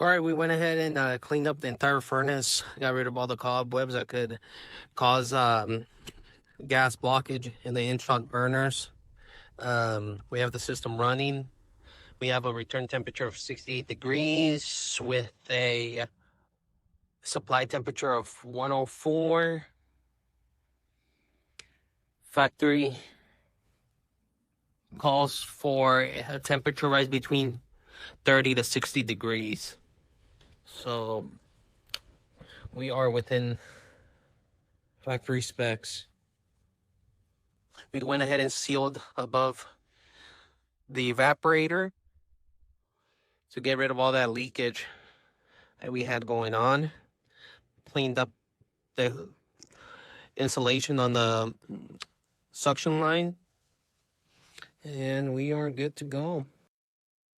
All right, we went ahead and cleaned up the entire furnace, got rid of all the cobwebs that could cause gas blockage in the in-shot burners. We have the system running. We have a return temperature of 68 degrees with a supply temperature of 104. Factory calls for a temperature rise between 30 to 60 degrees. So we are within factory specs. We went ahead and sealed above the evaporator to get rid of all that leakage that we had going on. Cleaned up the insulation on the suction line, and we are good to go.